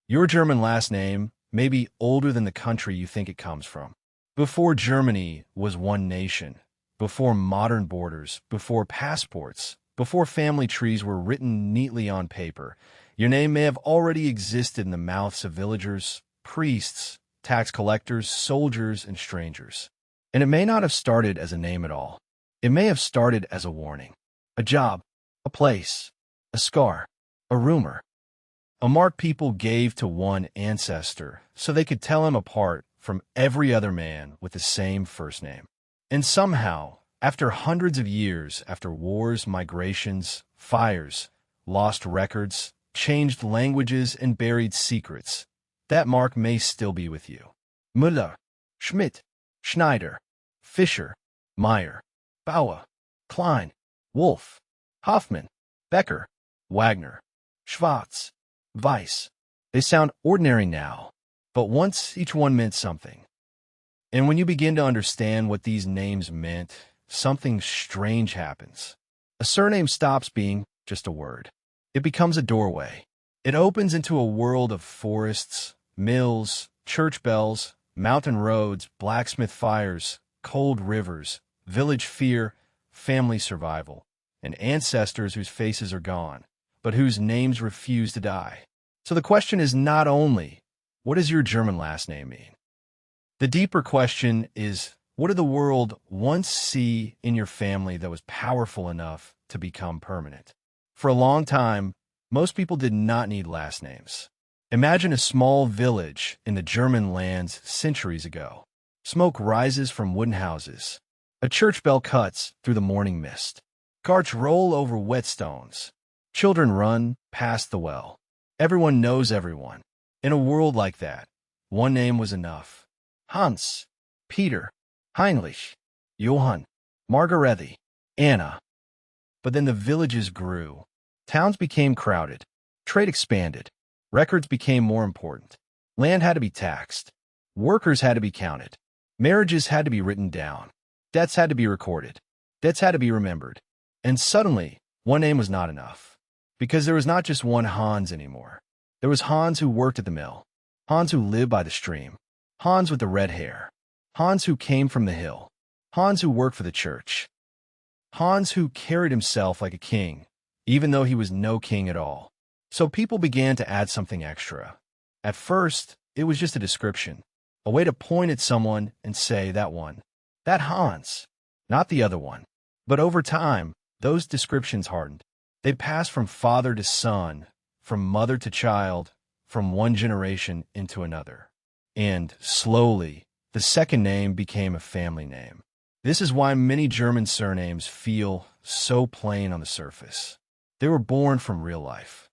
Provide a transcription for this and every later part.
Your German last name may be older than the country you think it comes from. Before Germany was one nation, before modern borders, before passports, before family trees were written neatly on paper, your name may have already existed in the mouths of villagers, priests, tax collectors, soldiers, and strangers. And it may not have started as a name at all. It may have started as a warning, a job, a place, a scar, a rumor, a mark people gave to one ancestor so they could tell him apart from every other man with the same first name. And somehow, after hundreds of years, after wars, migrations, fires, lost records, changed languages, and buried secrets, that mark may still be with you. Müller, Schmidt, Schneider, Fischer, Meyer, Bauer, Klein, Wolf, Hoffmann, Becker, Wagner, Schwarz, Weiss. They sound ordinary now, but once each one meant something. And when you begin to understand what these names meant, something strange happens. A surname stops being just a word. It becomes a doorway. It opens into a world of forests, mills, church bells, mountain roads, blacksmith fires, cold rivers, village fear, family survival, and ancestors whose faces are gone, but whose names refuse to die. So the question is not only, what does your German last name mean? The deeper question is, what did the world once see in your family that was powerful enough to become permanent? For a long time, most people did not need last names. Imagine a small village in the German lands centuries ago. Smoke rises from wooden houses. A church bell cuts through the morning mist. Carts roll over whetstones. Children run past the well. Everyone knows everyone. In a world like that, one name was enough. Hans, Peter, Heinrich, Johann, Margarethe, Anna. But then the villages grew. Towns became crowded. Trade expanded. Records became more important. Land had to be taxed. Workers had to be counted. Marriages had to be written down. Debts had to be recorded. Debts had to be remembered. And suddenly, one name was not enough. Because there was not just one Hans anymore. There was Hans who worked at the mill. Hans who lived by the stream. Hans with the red hair. Hans who came from the hill. Hans who worked for the church. Hans who carried himself like a king, even though he was no king at all. So people began to add something extra. At first, it was just a description, a way to point at someone and say, that one, that Hans, not the other one. But over time, those descriptions hardened. They passed from father to son, from mother to child, from one generation into another. And slowly, the second name became a family name. This is why many German surnames feel so plain on the surface. They were born from real life.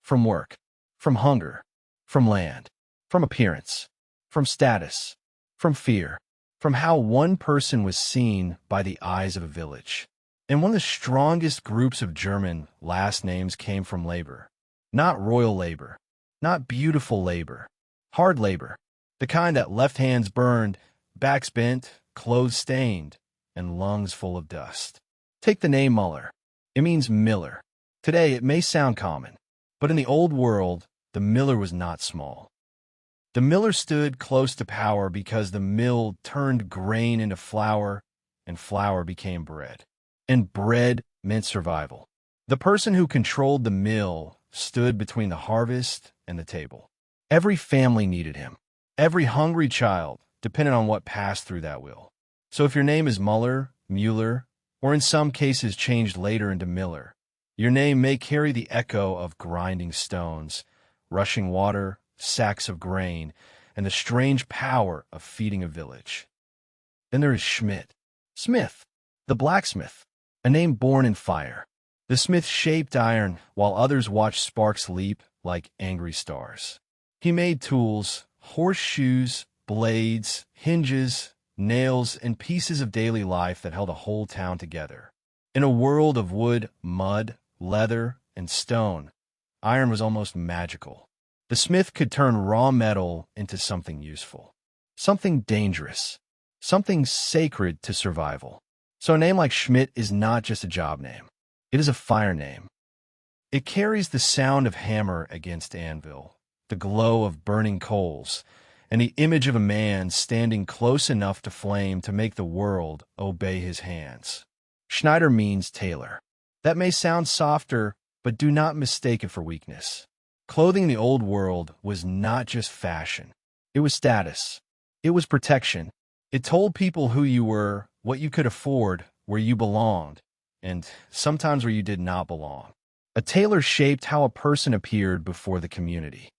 From work, from hunger, from land, from appearance, from status, from fear, from how one person was seen by the eyes of a village. And one of the strongest groups of German last names came from labor. Not royal labor, not beautiful labor, hard labor, the kind that left hands burned, backs bent, clothes stained, and lungs full of dust. Take the name Müller. It means miller. Today it may sound common, but in the old world, the miller was not small. The miller stood close to power because the mill turned grain into flour, and flour became bread. And bread meant survival. The person who controlled the mill stood between the harvest and the table. Every family needed him. Every hungry child depended on what passed through that wheel. So if your name is Müller, or in some cases changed later into Miller, your name may carry the echo of grinding stones, rushing water, sacks of grain, and the strange power of feeding a village. Then there is Schmidt, Smith, the blacksmith, a name born in fire. The smith shaped iron while others watched sparks leap like angry stars. He made tools, horseshoes, blades, hinges, nails, and pieces of daily life that held a whole town together. In a world of wood, mud, leather, and stone, iron was almost magical. The smith could turn raw metal into something useful, something dangerous, something sacred to survival. So a name like Schmidt is not just a job name. It is a fire name. It carries the sound of hammer against anvil, the glow of burning coals, and the image of a man standing close enough to flame to make the world obey his hands. Schneider means tailor. That may sound softer, but do not mistake it for weakness. Clothing in the old world was not just fashion. It was status. It was protection. It told people who you were, what you could afford, where you belonged, and sometimes where you did not belong. A tailor shaped how a person appeared before the community.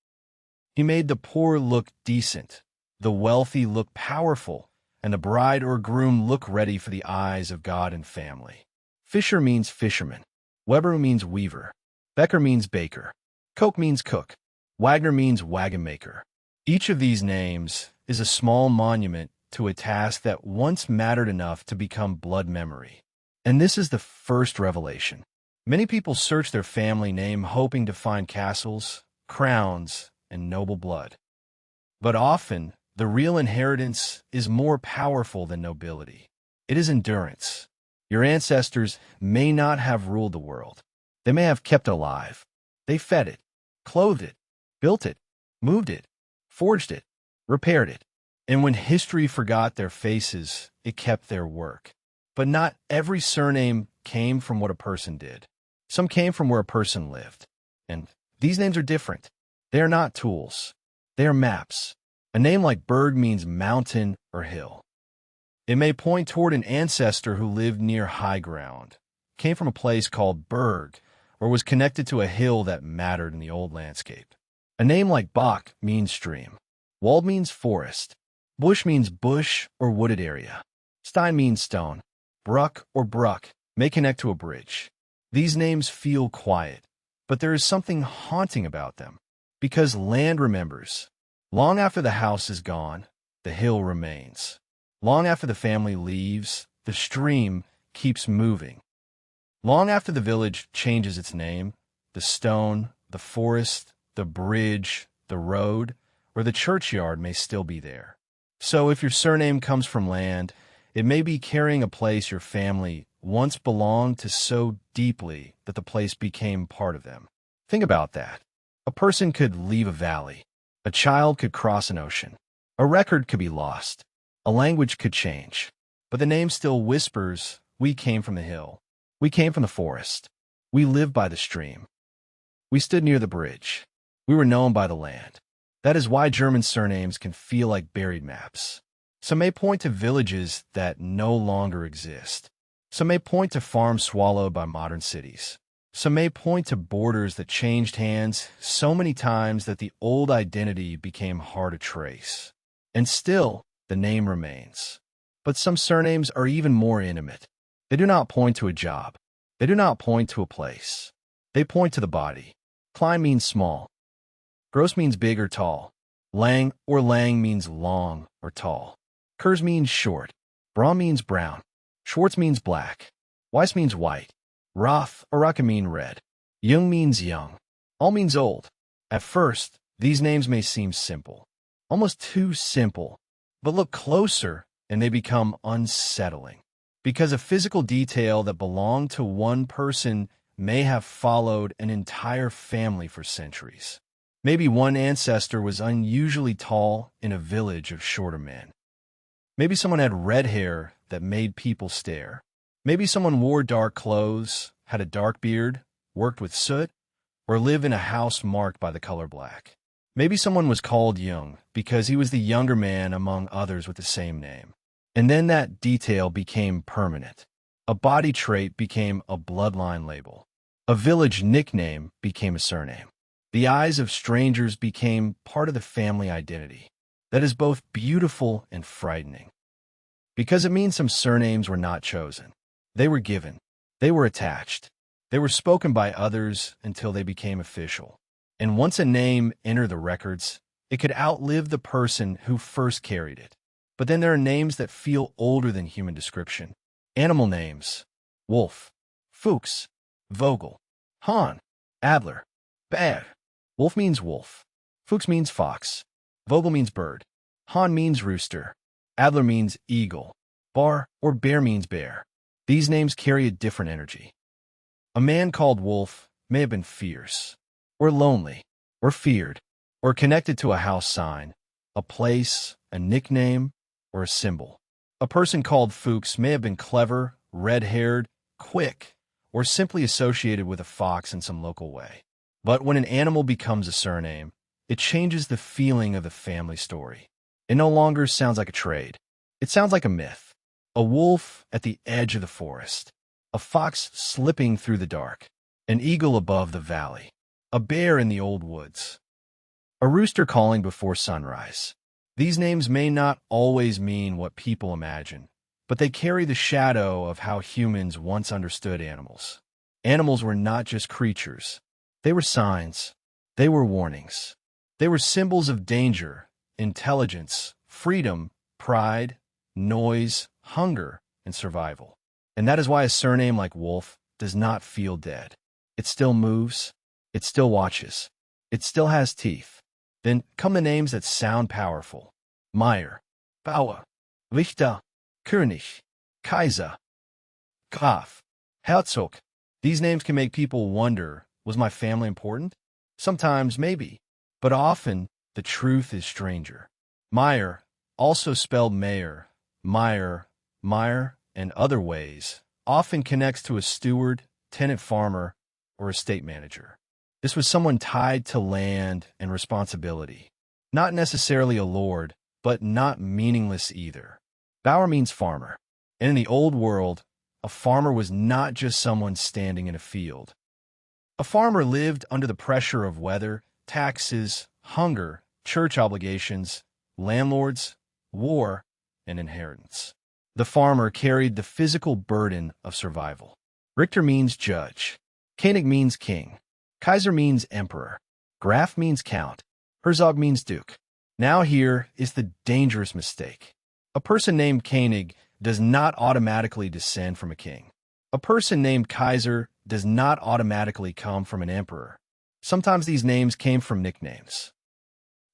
He made the poor look decent, the wealthy look powerful, and the bride or groom look ready for the eyes of God and family. Fischer means fisherman. Weber means weaver. Becker means baker. Koch means cook. Wagner means wagon maker. Each of these names is a small monument to a task that once mattered enough to become blood memory. And this is the first revelation. Many people search their family name hoping to find castles, crowns, and noble blood. But often, the real inheritance is more powerful than nobility. It is endurance. Your ancestors may not have ruled the world. They may have kept it alive. They fed it, clothed it, built it, moved it, forged it, repaired it. And when history forgot their faces, it kept their work. But not every surname came from what a person did. Some came from where a person lived. And these names are different. They are not tools. They are maps. A name like Berg means mountain or hill. It may point toward an ancestor who lived near high ground, came from a place called Berg, or was connected to a hill that mattered in the old landscape. A name like Bach means stream. Wald means forest. Bush means bush or wooded area. Stein means stone. Bruck or Bruck may connect to a bridge. These names feel quiet, but there is something haunting about them. Because land remembers. Long after the house is gone, the hill remains. Long after the family leaves, the stream keeps moving. Long after the village changes its name, the stone, the forest, the bridge, the road, or the churchyard may still be there. So if your surname comes from land, it may be carrying a place your family once belonged to so deeply that the place became part of them. Think about that. A person could leave a valley. A child could cross an ocean. A record could be lost. A language could change. But the name still whispers, we came from the hill. We came from the forest. We lived by the stream. We stood near the bridge. We were known by the land. That is why German surnames can feel like buried maps. Some may point to villages that no longer exist. Some may point to farms swallowed by modern cities. Some may point to borders that changed hands so many times that the old identity became hard to trace. And still, the name remains. But some surnames are even more intimate. They do not point to a job. They do not point to a place. They point to the body. Klein means small. Gross means big or tall. Lang or Lang means long or tall. Kurz means short. Braun means brown. Schwarz means black. Weiss means white. Roth or Raka mean red. Jung means young. All means old. At first, these names may seem simple. Almost too simple. But look closer and they become unsettling. Because a physical detail that belonged to one person may have followed an entire family for centuries. Maybe one ancestor was unusually tall in a village of shorter men. Maybe someone had red hair that made people stare. Maybe someone wore dark clothes, had a dark beard, worked with soot, or lived in a house marked by the color black. Maybe someone was called young because he was the younger man among others with the same name. And then that detail became permanent. A body trait became a bloodline label. A village nickname became a surname. The eyes of strangers became part of the family identity. That is both beautiful and frightening. Because it means some surnames were not chosen. They were given. They were attached. They were spoken by others until they became official. And once a name entered the records, it could outlive the person who first carried it. But then there are names that feel older than human description. Animal names: wolf, Fuchs, Vogel, Hahn, Adler, Berg. Wolf means wolf. Fuchs means fox. Vogel means bird. Hahn means rooster. Adler means eagle. Bar or bear means bear. These names carry a different energy. A man called Wolf may have been fierce, or lonely, or feared. or connected to a house sign, a place, a nickname, or a symbol. A person called Fuchs may have been clever, red-haired, quick, or simply associated with a fox in some local way. But when an animal becomes a surname, it changes the feeling of the family story. It no longer sounds like a trade. It sounds like a myth. A wolf at the edge of the forest. A fox slipping through the dark. An eagle above the valley. A bear in the old woods. A rooster calling before sunrise. These names may not always mean what people imagine, but they carry the shadow of how humans once understood animals. Animals were not just creatures. They were signs. They were warnings. They were symbols of danger, intelligence, freedom, pride, noise, hunger, and survival. And that is why a surname like Wolf does not feel dead. It still moves. It still watches. It still has teeth. Then come the names that sound powerful. Meyer, Bauer, Richter, König, Kaiser, Graf, Herzog. These names can make people wonder, was my family important? Sometimes, maybe. But often, the truth is stranger. Meyer, also spelled Meyer, Meyer, and other ways, often connects to a steward, tenant farmer, or estate manager. This was someone tied to land and responsibility. Not necessarily a lord, but not meaningless either. Bauer means farmer. And in the old world, a farmer was not just someone standing in a field. A farmer lived under the pressure of weather, taxes, hunger, church obligations, landlords, war, and inheritance. The farmer carried the physical burden of survival. Richter means judge. König means king. Kaiser means emperor. Graf means count. Herzog means duke. Now here is the dangerous mistake. A person named König does not automatically descend from a king. A person named Kaiser does not automatically come from an emperor. Sometimes these names came from nicknames.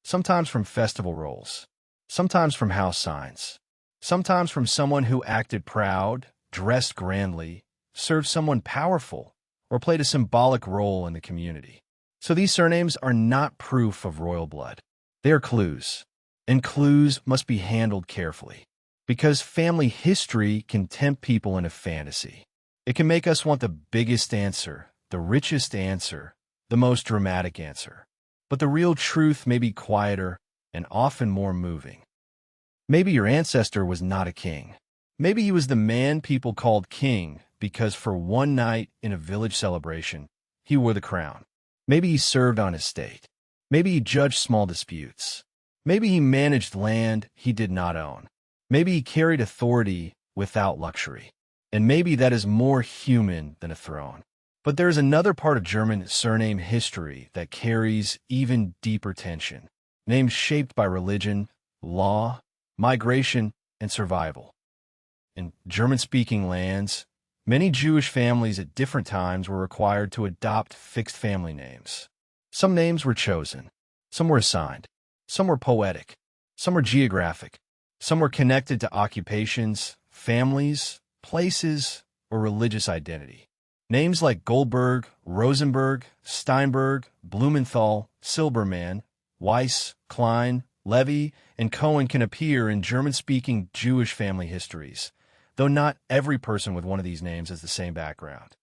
Sometimes from festival roles. Sometimes from house signs. Sometimes from someone who acted proud, dressed grandly, served someone powerful, or played a symbolic role in the community. So these surnames are not proof of royal blood. They are clues, and clues must be handled carefully, because family history can tempt people into fantasy. It can make us want the biggest answer, the richest answer, the most dramatic answer. But the real truth may be quieter and often more moving. Maybe your ancestor was not a king. Maybe he was the man people called king because for one night in a village celebration, he wore the crown. Maybe he served on his estate. Maybe he judged small disputes. Maybe he managed land he did not own. Maybe he carried authority without luxury. And maybe that is more human than a throne. But there is another part of German surname history that carries even deeper tension. Names shaped by religion, law, migration, and survival. In German-speaking lands, many Jewish families at different times were required to adopt fixed family names. Some names were chosen. Some were assigned. Some were poetic. Some were geographic. Some were connected to occupations, families, places, or religious identity. Names like Goldberg, Rosenberg, Steinberg, Blumenthal, Silbermann, Weiss, Klein, Levy, and Cohen can appear in German-speaking Jewish family histories, though not every person with one of these names has the same background.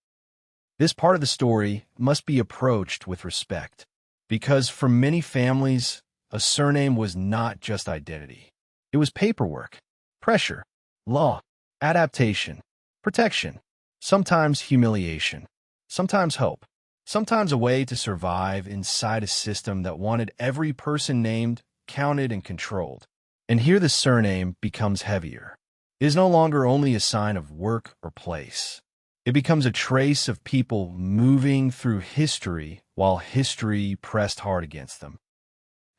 This part of the story must be approached with respect, because for many families, a surname was not just identity. It was paperwork, pressure, law, adaptation, protection, sometimes humiliation, sometimes hope, sometimes a way to survive inside a system that wanted every person named, counted, and controlled. And here the surname becomes heavier. It is no longer only a sign of work or place. It becomes a trace of people moving through history while history pressed hard against them.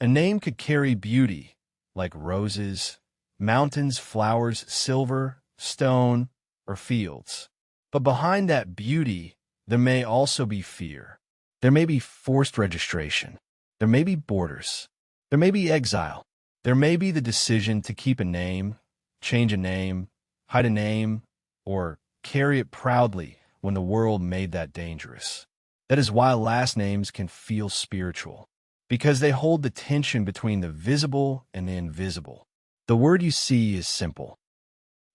A name could carry beauty, like roses, mountains, flowers, silver, stone, or fields. But behind that beauty, there may also be fear. There may be forced registration. There may be borders. There may be exile. There may be the decision to keep a name, change a name, hide a name, or carry it proudly when the world made that dangerous. That is why last names can feel spiritual, because they hold the tension between the visible and the invisible. The word you see is simple.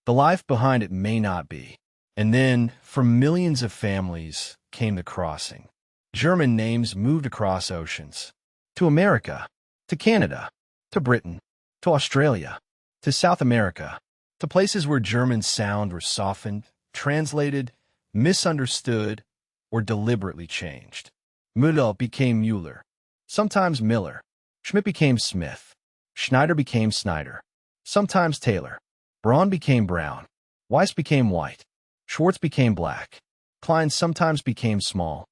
The life behind it may not be. And then, for millions of families, came the crossing. German names moved across oceans. To America, to Canada, to Britain, to Australia, to South America, to places where German sound were softened, translated, misunderstood, or deliberately changed. Müller became Müller, sometimes Miller. Schmidt became Smith. Schneider became Schneider, sometimes Tailor. Braun became Brown. Weiss became White. Schwarz became Black. Klein sometimes became small.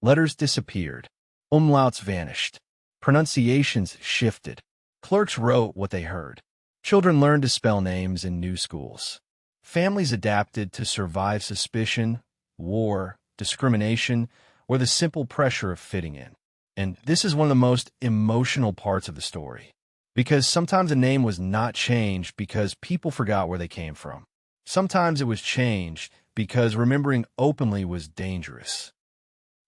Letters disappeared. Umlauts vanished. Pronunciations shifted. Clerks wrote what they heard. Children learned to spell names in new schools. Families adapted to survive suspicion, war, discrimination, or the simple pressure of fitting in. And this is one of the most emotional parts of the story. Because sometimes a name was not changed because people forgot where they came from. Sometimes it was changed because remembering openly was dangerous.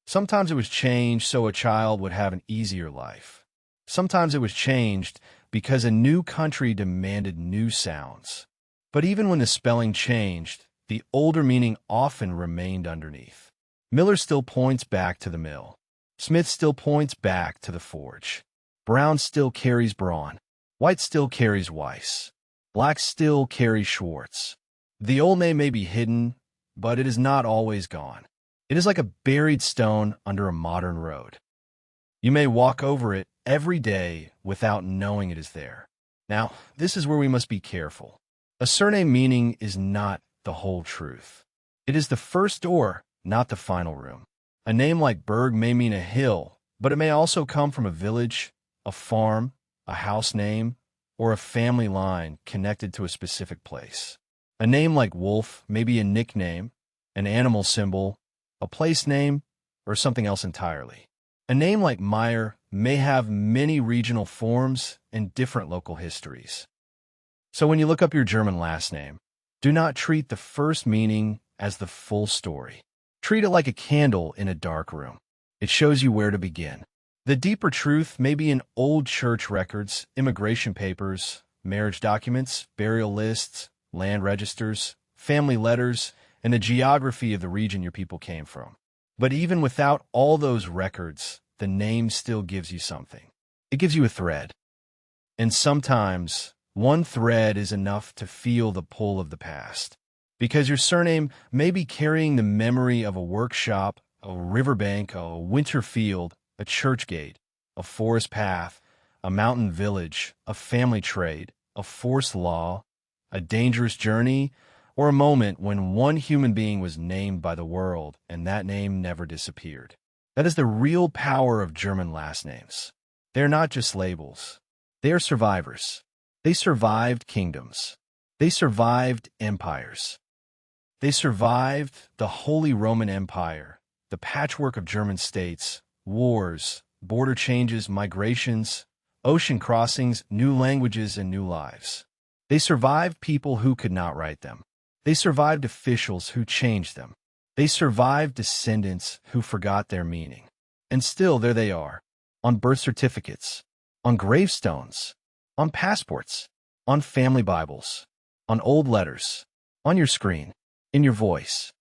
Sometimes it was changed so a child would have an easier life. Sometimes it was changed because a new country demanded new sounds. But even when the spelling changed, the older meaning often remained underneath. Miller still points back to the mill. Smith still points back to the forge. Brown still carries Braun. White still carries Weiss. Black still carries Schwarz. The old name may be hidden, but it is not always gone. It is like a buried stone under a modern road. You may walk over it every day without knowing it is there. Now, this is where we must be careful. A surname meaning is not the whole truth. It is the first door, not the final room. A name like Berg may mean a hill, but it may also come from a village, a farm, a house name, or a family line connected to a specific place. A name like Wolf may be a nickname, an animal symbol, a place name, or something else entirely. A name like Meyer may have many regional forms and different local histories. So when you look up your German last name, do not treat the first meaning as the full story. Treat it like a candle in a dark room. It shows you where to begin. The deeper truth may be in old church records, immigration papers, marriage documents, burial lists, land registers, family letters, and the geography of the region your people came from. But even without all those records, the name still gives you something. It gives you a thread. And sometimes, one thread is enough to feel the pull of the past. Because your surname may be carrying the memory of a workshop, a riverbank, a winter field, a church gate, a forest path, a mountain village, a family trade, a forced law, a dangerous journey, or a moment when one human being was named by the world and that name never disappeared. That is the real power of German last names. They are not just labels. They are survivors. They survived kingdoms. They survived empires. They survived the Holy Roman Empire, the patchwork of German states, wars, border changes, migrations, ocean crossings, new languages, and new lives. They survived people who could not write them. They survived officials who changed them. They survived descendants who forgot their meaning. And still there they are, on birth certificates, on gravestones, on passports, on family Bibles, on old letters, on your screen, in your voice.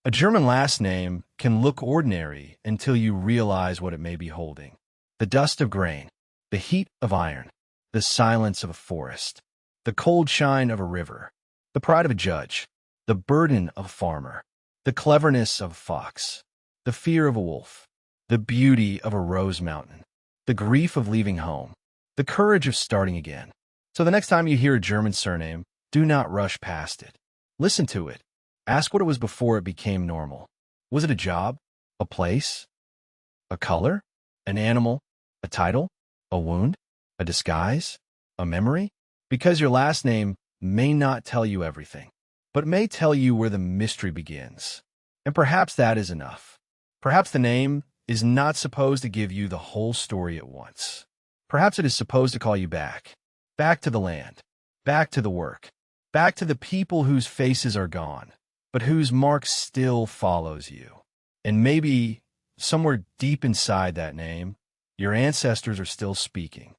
A German last name can look ordinary until you realize what it may be holding. The dust of grain, the heat of iron, the silence of a forest, the cold shine of a river, the pride of a judge, the burden of a farmer, the cleverness of a fox, the fear of a wolf, the beauty of a rose mountain, the grief of leaving home, the courage of starting again. So the next time you hear a German surname, do not rush past it. Listen to it. Ask what it was before it became normal. Was it a job? A place? A color? An animal? A title? A wound? A disguise? A memory? Because your last name may not tell you everything, but may tell you where the mystery begins. And perhaps that is enough. Perhaps the name is not supposed to give you the whole story at once. Perhaps it is supposed to call you back. Back to the land. Back to the work. Back to the people whose faces are gone, but whose mark still follows you. And maybe, somewhere deep inside that name, Your ancestors are still speaking.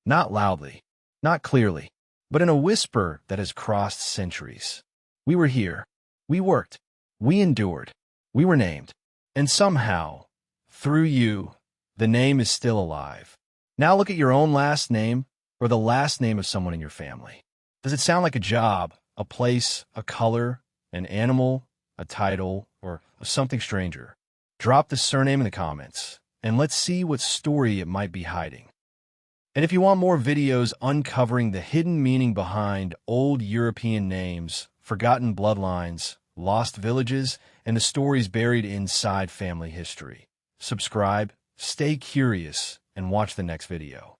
Not loudly, not clearly, but in a whisper that has crossed centuries. We were here. We worked. We endured. We were named. And somehow, through you, the name is still alive. Now look at your own last name or the last name of someone in your family. Does it sound like a job, a place, a color, an animal, a title, or something stranger? Drop the surname in the comments, and let's see what story it might be hiding. And if you want more videos uncovering the hidden meaning behind old European names, forgotten bloodlines, lost villages, and the stories buried inside family history, subscribe, stay curious, and watch the next video.